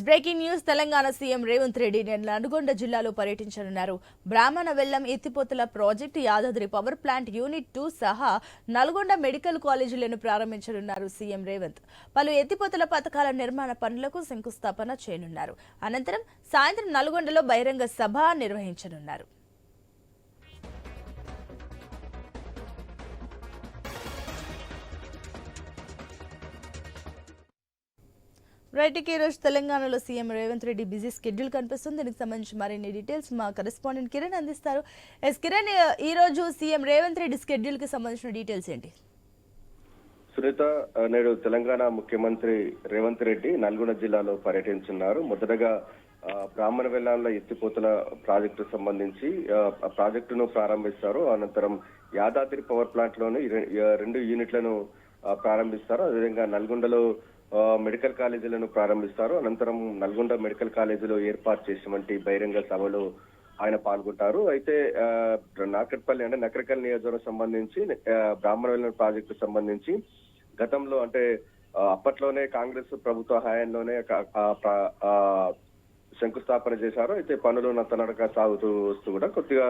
Breaking news Telangana CM Revanth Reddy Nalgonda జిల్లాలో పర్యటించనున్నారు. బ్రాహ్మణ వెల్లం ఎత్తిపోతల project, Yadadri power plant unit 2 సహా నల్గొండ మెడికల్ కాలేజీలను ప్రారంభించనున్నారు సీఎం రేవంత్. పలు ఎత్తిపోతల పథకాల నిర్మాణ పనులకు శంకుస్థాపన చేయనున్నారు. అనంతరం సాయంత్రం నల్గొండలో బహిరంగ సభ నిర్వహించనున్నారు. రైట్, ఈ రోజు తెలంగాణలో CM Revanth Reddy busy schedule కనిపిస్తుంది. దీనికి సంబంధించి మరిన్ని డీటెయిల్స్ మా కరెస్పాండెంట్ కిరణ్ అందిస్తారు. కిరణ్, ఈ రోజు సీఎం రేవంత్ రెడ్డి షెడ్యూల్ కి సంబంధించిన డీటెయిల్స్ ఏంటి? సునీత, నేడు తెలంగాణ ముఖ్యమంత్రి రేవంత్ రెడ్డి నల్గొండ జిల్లాలో పర్యటించున్నారు. మొదటగా బ్రాహ్మణ వెల్లాంల ఎత్తిపోతల ప్రాజెక్టు సంబంధించి ప్రాజెక్టును ప్రారంభిస్తారు. అనంతరం యాదాద్రి పవర్ ప్లాంట్ లోని 2 యూనిట్లను ప్రారంభిస్తారు. అదేవిధంగా నల్గొండలో మెడికల్ కాలేజీలను ప్రారంభిస్తారు. అనంతరం నల్గొండ మెడికల్ కాలేజీలో ఏర్పాటు చేసినటువంటి బహిరంగ సభలో ఆయన పాల్గొంటారు. అయితే నాకట్పల్లి అంటే నకరికల్ నియోజకవర్గం సంబంధించి బ్రాహ్మణ వెల్లం ప్రాజెక్టు సంబంధించి గతంలో అంటే అప్పట్లోనే కాంగ్రెస్ ప్రభుత్వ హయాంలోనే శంకుస్థాపన చేశారు. అయితే పనులు నత్తనడక సాగుతూ వస్తూ కూడా కొద్దిగా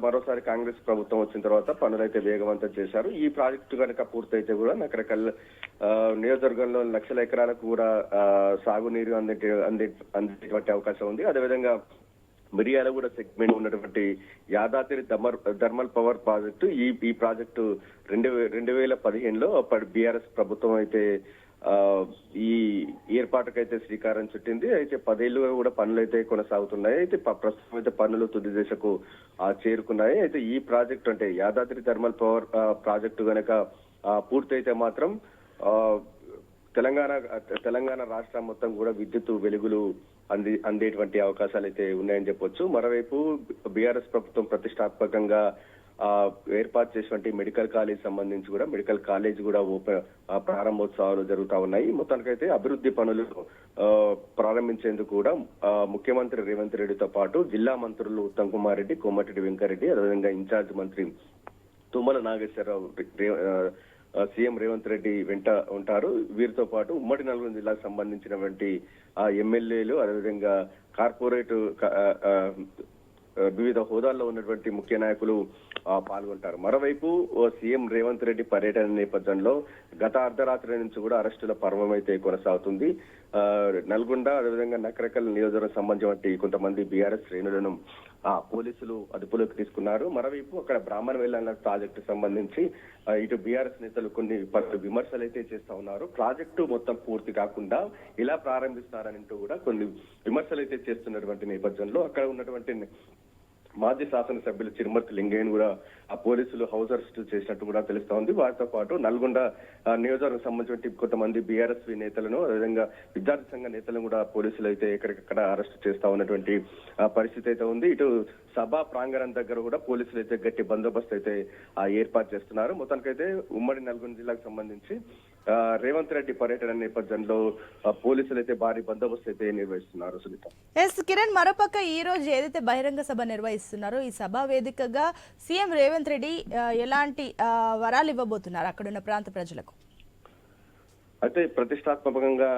మరోసారి కాంగ్రెస్ ప్రభుత్వం వచ్చిన తర్వాత పనులు అయితే వేగవంతం చేశారు. ఈ ప్రాజెక్టు కనుక పూర్తయితే కూడా నకరకల్ నియోజకవర్గంలో లక్షల ఎకరాలకు కూడా సాగునీరు అందేటువంటి అవకాశం ఉంది. అదేవిధంగా మిర్యాలగూడ సెగ్మెంట్ ఉన్నటువంటి యాదాద్రి థర్మల్ పవర్ ప్రాజెక్టు ఈ ప్రాజెక్టు 2015లో అప్పటి బీఆర్ఎస్ ప్రభుత్వం అయితే ఈ ఏర్పాటుకైతే శ్రీకారం చుట్టింది. అయితే 10 ఏళ్లుగా కూడా పనులు అయితే కొనసాగుతున్నాయి. అయితే ప్రస్తుతం అయితే పనులు తుది దశకు చేరుకున్నాయి. అయితే ఈ ప్రాజెక్టు అంటే యాదాద్రి థర్మల్ పవర్ ప్రాజెక్టు గనక పూర్తయితే మాత్రం తెలంగాణ రాష్ట్రం మొత్తం కూడా విద్యుత్ వెలుగులు అందేటువంటి అవకాశాలు అయితే ఉన్నాయని చెప్పొచ్చు. మరోవైపు బీఆర్ఎస్ ప్రభుత్వం ప్రతిష్టాత్మకంగా ఏర్పాటు చేసినటువంటి మెడికల్ కాలేజ్ సంబంధించి కూడా మెడికల్ కాలేజ్ కూడా ప్రారంభోత్సవాలు జరుగుతా ఉన్నాయి. మొత్తానికైతే అభివృద్ధి పనులు ప్రారంభించేందుకు కూడా ముఖ్యమంత్రి రేవంత్ రెడ్డితో పాటు జిల్లా మంత్రులు ఉత్తమ్ కుమార్ రెడ్డి, కోమటిరెడ్డి వెంకరెడ్డి, అదేవిధంగా ఇన్ఛార్జ్ మంత్రి తుమ్మల నాగేశ్వరరావు సీఎం రేవంత్ రెడ్డి వెంట ఉంటారు. వీరితో పాటు ఉమ్మడి నల్గొండ జిల్లాకు సంబంధించినటువంటి ఎమ్మెల్యేలు, అదేవిధంగా కార్పొరేట్ వివిధ హోదాల్లో ఉన్నటువంటి ముఖ్య నాయకులు పాల్గొంటారు. మరోవైపు సీఎం రేవంత్ రెడ్డి పర్యటన నేపథ్యంలో గత అర్ధరాత్రి నుంచి కూడా అరెస్టుల పర్వం అయితే కొనసాగుతుంది. నల్గొండ, అదేవిధంగా నకరకల్ నియోజకవర్గం సంబంధించిన కొంతమంది బీఆర్ఎస్ శ్రేణులను పోలీసులు అదుపులోకి తీసుకున్నారు. మరోవైపు అక్కడ బ్రాహ్మణ వెల్లాల ప్రాజెక్టు సంబంధించి ఇటు బీఆర్ఎస్ నేతలు కొన్ని విమర్శలు అయితే చేస్తా ఉన్నారు. ప్రాజెక్టు మొత్తం పూర్తి కాకుండా ఇలా ప్రారంభిస్తారంటూ కూడా కొన్ని విమర్శలు అయితే చేస్తున్నటువంటి నేపథ్యంలో అక్కడ ఉన్నటువంటి మాజీ శాసనసభ్యులు చిరుమర్తి లింగయ్యను కూడా ఆ పోలీసులు హౌస్ అరెస్ట్ చేసినట్టు కూడా తెలుస్తా ఉంది. వారితో పాటు నల్గొండ నియోజకవర్గం సంబంధించిన కొంతమంది బీఆర్ఎస్ నేతలను, అదేవిధంగా విద్యార్థి సంఘ నేతలను కూడా పోలీసులు అయితే ఎక్కడికక్కడ అరెస్ట్ చేస్తా ఉన్నటువంటి పరిస్థితి అయితే ఉంది. ఇటు సభా ప్రాంగణం దగ్గర కూడా పోలీసులు అయితే గట్టి బందోబస్తు అయితే ఏర్పాటు చేస్తున్నారు. మొత్తానికైతే ఉమ్మడి నల్గొండ జిల్లాకు సంబంధించి రేవంత్ రెడ్డి పర్యటన నేపథ్యంలో పోలీసులు అయితే భారీ బందోబస్తు అయితే నిర్వహిస్తున్నారు. సునీత, కిరణ్, మరోపక్క ఈ రోజు ఏదైతే బహిరంగ సభ నిర్వహిస్తున్నారో ఈ సభా వేదికగా సీఎం రేవంత్ రెడ్డి ఎలాంటి వరాలు ఇవ్వబోతున్నారు అక్కడున్న ప్రాంత ప్రజలకు? అయితే ప్రతిష్టాత్మకంగా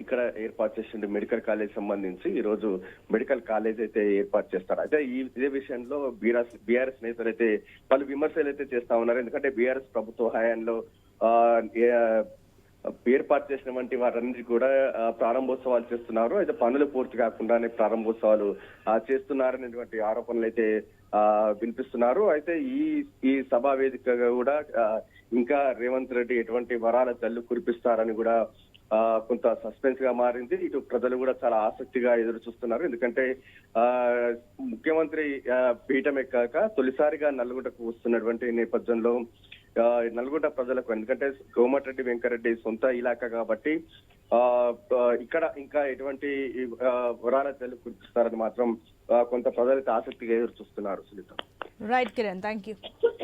ఇక్కడ ఏర్పాటు చేసిన మెడికల్ కాలేజ్ సంబంధించి ఈ రోజు మెడికల్ కాలేజ్ అయితే ఏర్పాటు చేస్తారు. అయితే ఇదే విషయంలో బీఆర్ఎస్ నేతలు అయితే పలు విమర్శలు అయితే చేస్తా ఉన్నారు. ఎందుకంటే బీఆర్ఎస్ ప్రభుత్వ హయాంలో ఏర్పాటు చేసినటువంటి వారన్నిటి కూడా ప్రారంభోత్సవాలు చేస్తున్నారు. అయితే పనులు పూర్తి కాకుండానే ప్రారంభోత్సవాలు చేస్తున్నారనేటువంటి ఆరోపణలు అయితే వినిపిస్తున్నారు. అయితే ఈ సభా వేదికగా కూడా ఇంకా రేవంత్ రెడ్డి ఎటువంటి వరాల జల్లు కురిపిస్తారని కూడా కొంత సస్పెన్స్ గా మారింది. ఇటు ప్రజలు కూడా చాలా ఆసక్తిగా ఎదురు చూస్తున్నారు. ఎందుకంటే ముఖ్యమంత్రి పీఠం ఎక్కాక తొలిసారిగా నల్గొండకు వస్తున్నటువంటి నేపథ్యంలో నల్గొండ ప్రజలకు, ఎందుకంటే కోమటిరెడ్డి వెంకరెడ్డి సొంత ఇలాకా కాబట్టి ఇక్కడ ఇంకా ఎటువంటి వరాల జల్లు కురిపిస్తారని మాత్రం కొంత ప్రజలైతే ఆసక్తిగా ఎదురు చూస్తున్నారు. Sunita, right Kiran, thank you.